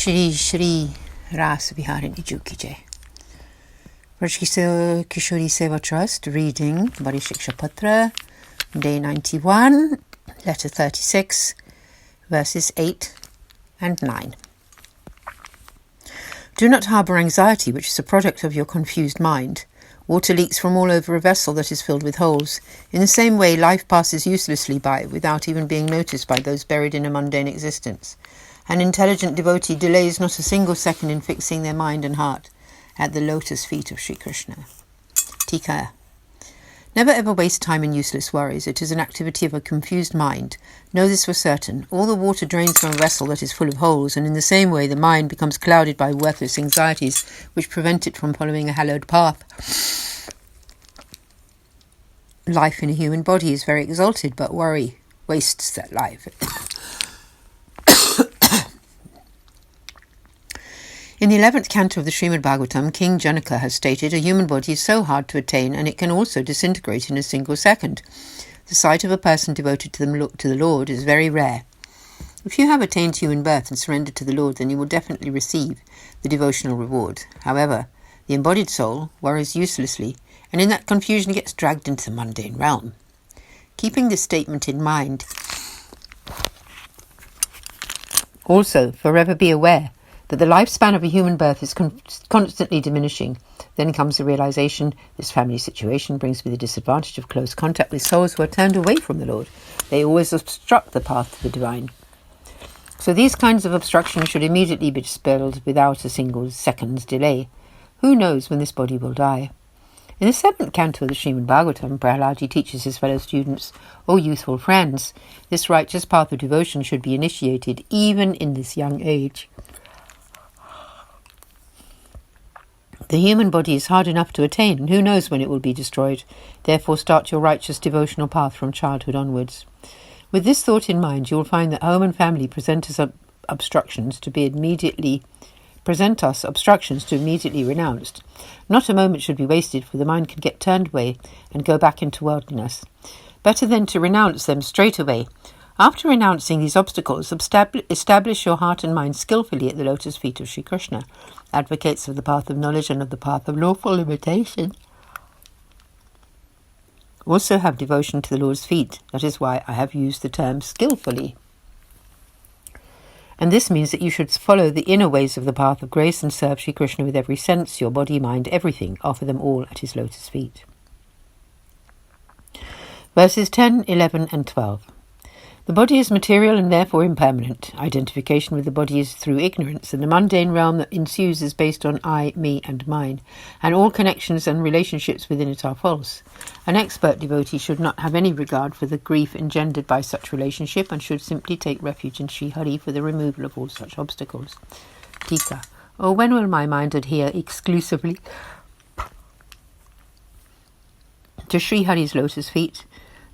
Shri Shri Rasa Viharini Jukije. Vrshkisa Kishori Seva Trust, reading Bade Shiksha Patra, day 91, letter 36, verses 8 and 9. Do not harbour anxiety, which is a product of your confused mind. Water leaks from all over a vessel that is filled with holes. In the same way, life passes uselessly by, without even being noticed by those buried in a mundane existence. An intelligent devotee delays not a single second in fixing their mind and heart at the lotus feet of Sri Krishna. Tika. Never ever waste time in useless worries. It is an activity of a confused mind. Know this for certain. All the water drains from a vessel that is full of holes, and in the same way the mind becomes clouded by worthless anxieties which prevent it from following a hallowed path. Life in a human body is very exalted, but worry wastes that life. In the 11th canto of the Srimad Bhagavatam, King Janaka has stated, a human body is so hard to attain, and it can also disintegrate in a single second. The sight of a person devoted to the Lord is very rare. If you have attained human birth and surrendered to the Lord, then you will definitely receive the devotional reward. However, the embodied soul worries uselessly, and in that confusion gets dragged into the mundane realm. Keeping this statement in mind, also forever be aware that the lifespan of a human birth is constantly diminishing. Then comes the realization this family situation brings me the disadvantage of close contact with souls who are turned away from the Lord. They always obstruct the path to the divine. So these kinds of obstructions should immediately be dispelled without a single second's delay. Who knows when this body will die? In the 7th canto of the Srimad Bhagavatam, Prahladaji teaches his fellow students, O youthful friends, this righteous path of devotion should be initiated even in this young age. The human body is hard enough to attain, and who knows when it will be destroyed. Therefore start your righteous devotional path from childhood onwards. With this thought in mind, you will find that home and family present us obstructions to be immediately renounced. Not a moment should be wasted, for the mind can get turned away and go back into worldliness. Better then to renounce them straight away. After renouncing these obstacles, establish your heart and mind skillfully at the lotus feet of Sri Krishna. Advocates of the path of knowledge and of the path of lawful limitation also have devotion to the Lord's feet. That is why I have used the term skillfully. And this means that you should follow the inner ways of the path of grace and serve Sri Krishna with every sense, your body, mind, everything. Offer them all at his lotus feet. Verses 10, 11 and 12. The body is material and therefore impermanent. Identification with the body is through ignorance, and the mundane realm that ensues is based on I, me, and mine, and all connections and relationships within it are false. An expert devotee should not have any regard for the grief engendered by such relationship, and should simply take refuge in Sri Hari for the removal of all such obstacles. Tika. Oh, when will my mind adhere exclusively to Sri Hari's lotus feet?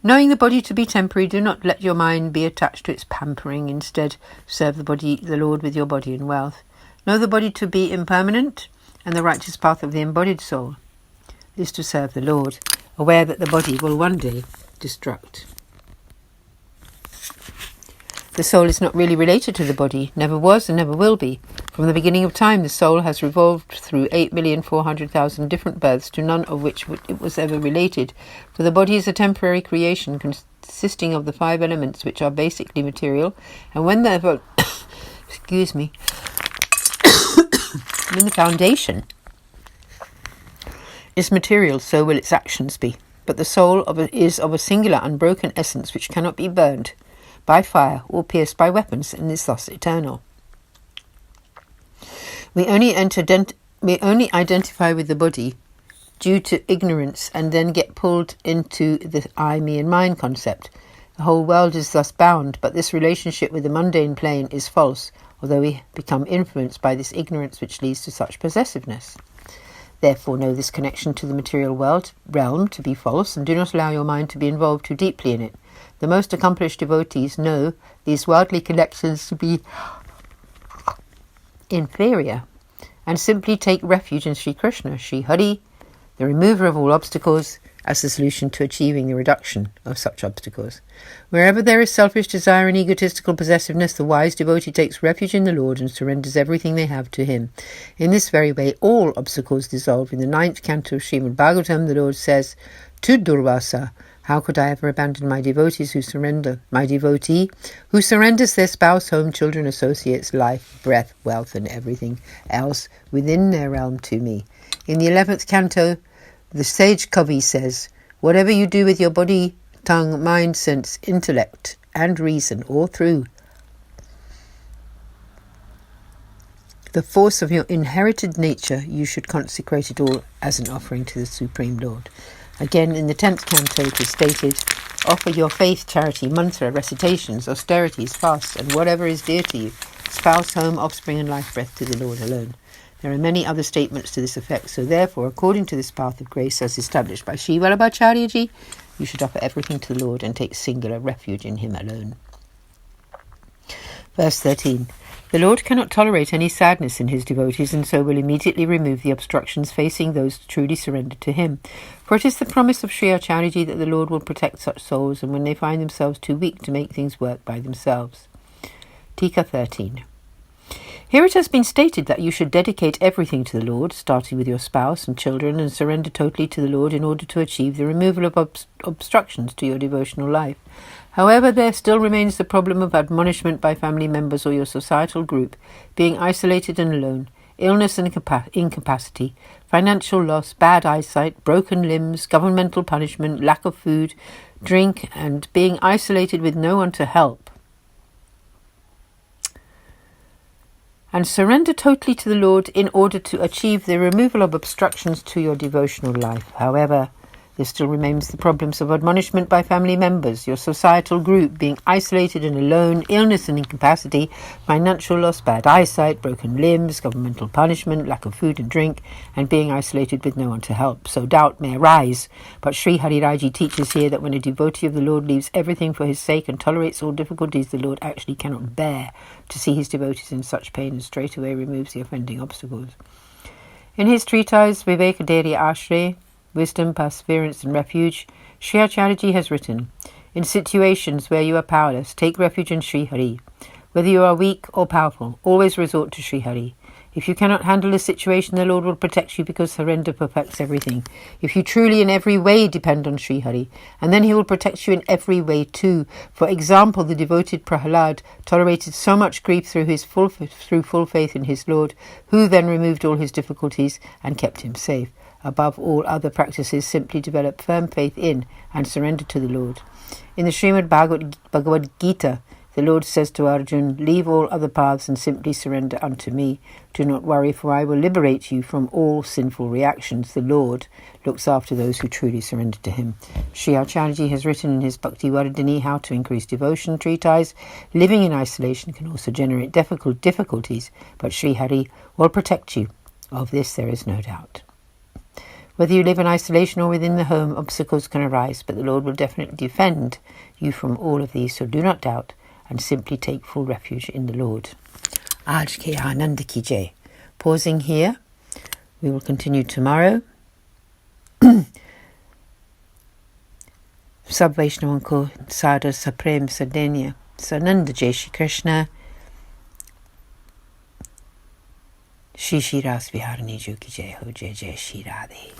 Knowing the body to be temporary, do not let your mind be attached to its pampering. Instead, serve the Lord with your body and wealth. Know the body to be impermanent, and the righteous path of the embodied soul is to serve the Lord, aware that the body will one day destruct. The soul is not really related to the body, never was and never will be. From the beginning of time, the soul has revolved through 8,400,000 different births, to none of which it was ever related. For the body is a temporary creation consisting of the 5 elements, which are basically material, and when when the foundation is material, so will its actions be. But the soul is of a singular, unbroken essence, which cannot be burned by fire or pierced by weapons, and is thus eternal. We only identify with the body due to ignorance, and then get pulled into the I, me, and mine concept. The whole world is thus bound, but this relationship with the mundane plane is false, although we become influenced by this ignorance which leads to such possessiveness. Therefore know this connection to the material realm to be false, and do not allow your mind to be involved too deeply in it. The most accomplished devotees know these worldly connections to be inferior, and simply take refuge in Sri Krishna, Sri Hari, the remover of all obstacles, as the solution to achieving the reduction of such obstacles. Wherever there is selfish desire and egotistical possessiveness, the wise devotee takes refuge in the Lord and surrenders everything they have to him. In this very way, all obstacles dissolve. In the 9th canto of Srimad Bhagavatam, the Lord says to Durvasa, "How could I ever abandon my devotees who surrender? My devotee who surrenders their spouse, home, children, associates, life, breath, wealth, and everything else within their realm to me." In the 11th canto, the sage Kavi says, "Whatever you do with your body, tongue, mind, sense, intellect, and reason, all through the force of your inherited nature, you should consecrate it all as an offering to the Supreme Lord." Again, in the 10th canto, it is stated, "Offer your faith, charity, mantra, recitations, austerities, fasts, and whatever is dear to you, spouse, home, offspring, and life breath to the Lord alone." There are many other statements to this effect, so therefore, according to this path of grace as established by Sri Vallabhacharya-ji, you should offer everything to the Lord and take singular refuge in him alone. Verse 13. The Lord cannot tolerate any sadness in his devotees, and so will immediately remove the obstructions facing those truly surrendered to him. For it is the promise of Sri Acharya-ji that the Lord will protect such souls, and when they find themselves too weak to make things work by themselves. Tika 13. Here it has been stated that you should dedicate everything to the Lord, starting with your spouse and children, and surrender totally to the Lord in order to achieve the removal of obstructions to your devotional life. However, there still remains the problem of admonishment by family members or your societal group, being isolated and alone, illness and incapacity, financial loss, bad eyesight, broken limbs, governmental punishment, lack of food, drink, and being isolated with no one to help. And surrender totally to the Lord in order to achieve the removal of obstructions to your devotional life. However, there still remains the problems of admonishment by family members, your societal group, being isolated and alone, illness and incapacity, financial loss, bad eyesight, broken limbs, governmental punishment, lack of food and drink, and being isolated with no one to help. So doubt may arise, but Sri Hariraji teaches here that when a devotee of the Lord leaves everything for his sake and tolerates all difficulties, the Lord actually cannot bear to see his devotees in such pain and straightway removes the offending obstacles. In his treatise Vivekadarya Ashray, Wisdom, Perseverance and Refuge, Sri Acharya-ji has written, "In situations where you are powerless, take refuge in Sri Hari. Whether you are weak or powerful, always resort to Sri Hari. If you cannot handle a situation, the Lord will protect you because surrender perfects everything. If you truly in every way depend on Sri Hari, and then he will protect you in every way too. For example, the devoted Prahalad tolerated so much grief through full faith in his Lord, who then removed all his difficulties and kept him safe. Above all other practices, simply develop firm faith in and surrender to the Lord." In the Srimad Bhagavad Gita, the Lord says to Arjuna, "Leave all other paths and simply surrender unto me. Do not worry, for I will liberate you from all sinful reactions. The Lord looks after those who truly surrender to him." Sri Acharya-ji has written in his Bhakti Vardhani, How to Increase Devotion treatise, "Living in isolation can also generate difficulties, but Sri Hari will protect you. Of this there is no doubt." Whether you live in isolation or within the home, obstacles can arise, but the Lord will definitely defend you from all of these, so do not doubt and simply take full refuge in the Lord. Aaj ke Anand ki jai. Pausing here, we will continue tomorrow. Sab Vaishnavan ko Sadar Saprem Sadenya. Sananda Jai Shri Krishna. Shri Shri Ras Viharani Ji ki jai ho, Jai Jai Shri Radhe.